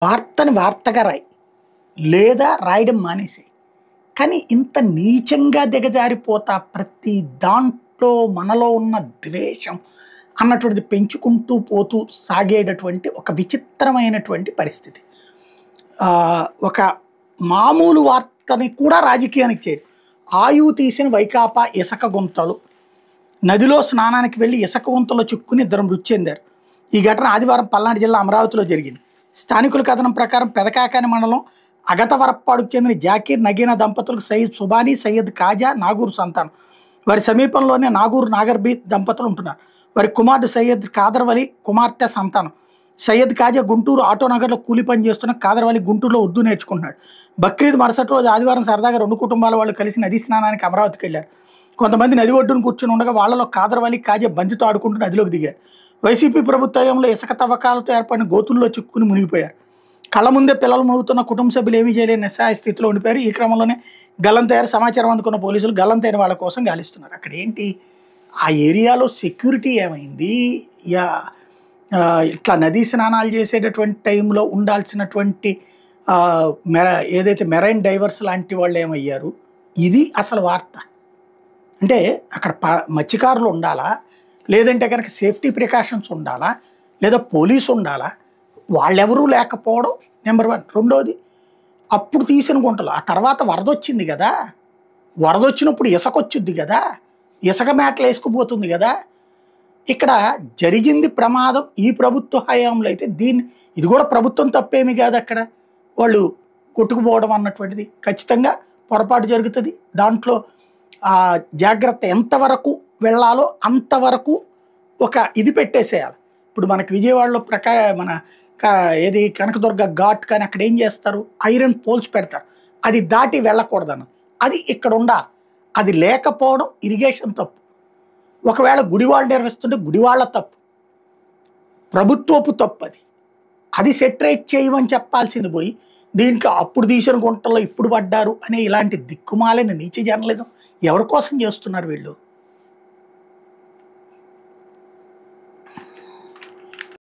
వార్తని వార్తగా రాయి. లేదా రాయడం మానేసేయి. కానీ ఇంత నీచంగా దిగజారిపోతా ప్రతి దాంట్లో మనలో ఉన్న ద్వేషం అన్నటువంటిది పెంచుకుంటూ పోతూ సాగేటటువంటి ఒక విచిత్రమైనటువంటి పరిస్థితి. ఒక మామూలు వార్తని కూడా రాజకీయానికి చేయరు. ఆయువు తీసిన వైకాపా ఇసక గుంతలు. నదిలో స్నానానికి వెళ్ళి ఇసక గుంతలో చిక్కుని ఇద్దరు మృతి చెందారు. ఈ ఘటన ఆదివారం పల్నాడు జిల్లా అమరావతిలో జరిగింది. స్థానికుల కథనం ప్రకారం పెదకాకాని మండలం అగతవరప్పాడుకు చెందిన జాకీర్ నగీనా దంపతులకు సయ్యద్ సుబానీ, సయ్యద్ కాజా, నాగూరు సంతానం. వారి సమీపంలోనే నాగూరు నాగర్బీ దంపతులు ఉంటున్నారు. వారి కుమారుడు సయ్యద్ కాదర్వలి, కుమార్తె సంతానం. సయ్యద్ కాజా గుంటూరు ఆటోనగర్లో కూలి పని చేస్తున్న, కాదర్వలి గుంటూరులో ఉర్దూ నేర్చుకుంటున్నాడు. బక్రీద్ మరుసటి రోజు ఆదివారం సరదాగా 2 కుటుంబాల వాళ్ళు కలిసి నదీ స్నానానికి అమరావతికి వెళ్ళారు. కొంతమంది నది ఒడ్డును కూర్చుని ఉండగా వాళ్లలో కాదర్వలి, కాజా బంతితో ఆడుకుంటూ నదిలోకి దిగారు. వైసీపీ ప్రభుత్వంలో ఇసుక తవ్వకాలతో ఏర్పడిన గోతుల్లో చిక్కుని మునిగిపోయారు. కళ్ళ ముందే పిల్లలు మోగుతున్న కుటుంబ సభ్యులు ఏమీ చేయలేని నిస్సహాయ స్థితిలో ఉండిపోయారు. ఈ క్రమంలోనే గల్లంతయ్యారు. సమాచారం అందుకున్న పోలీసులు గల్లంతైన వాళ్ళ కోసం గాలిస్తున్నారు. అక్కడ ఏంటి, ఆ ఏరియాలో సెక్యూరిటీ ఏమైంది, ఇట్లా నదీ స్నానాలు చేసేటటువంటి టైంలో ఉండాల్సినటువంటి ఏదైతే మెరైన్ డైవర్స్ లాంటి వాళ్ళు ఏమయ్యారు, ఇది అసలు వార్త. అంటే అక్కడ మత్స్యకారులు ఉండాలా, లేదంటే కనుక సేఫ్టీ ప్రికాషన్స్ ఉండాలా, లేదా పోలీసు ఉండాలా, వాళ్ళెవరూ లేకపోవడం నెంబర్ 1. రెండోది, అప్పుడు తీసిన గుంటలు, ఆ తర్వాత వరద వచ్చింది కదా, వరద వచ్చినప్పుడు ఇసుక వచ్చింది కదా, ఇసుక మేటలు వేసుకుపోతుంది కదా. ఇక్కడ జరిగింది ప్రమాదం ఈ ప్రభుత్వ హయాంలో అయితే ఇది కూడా ప్రభుత్వం తప్పేమి కాదు. అక్కడ వాళ్ళు కొట్టుకుపోవడం అన్నటువంటిది ఖచ్చితంగా పొరపాటు జరుగుతుంది. దాంట్లో జాగ్రత్త ఎంతవరకు వెళ్ళాలో అంతవరకు ఒక ఇది పెట్టేసేయాలి. ఇప్పుడు మనకి విజయవాడలో ఏది కనకదుర్గ ఘాట్ కానీ అక్కడ ఏం చేస్తారు, ఐరన్ పోల్స్ పెడతారు. అది దాటి వెళ్ళకూడదన్న, అది ఇక్కడ ఉండాలి. అది లేకపోవడం ఇరిగేషన్ తప్పు. ఒకవేళ గుడివాళ్ళు నిర్వహిస్తుంటే గుడివాళ్ళ తప్పు, ప్రభుత్వపు తప్పు. అది సెటరేట్ చేయమని చెప్పాల్సింది పోయి దీంట్లో అప్పుడు తీసిన గుంటల్లో ఇప్పుడు పడ్డారు అనే ఇలాంటి దిక్కుమాలని నీచ జర్నలిజం ఎవరి కోసం చేస్తున్నారు వీళ్ళు?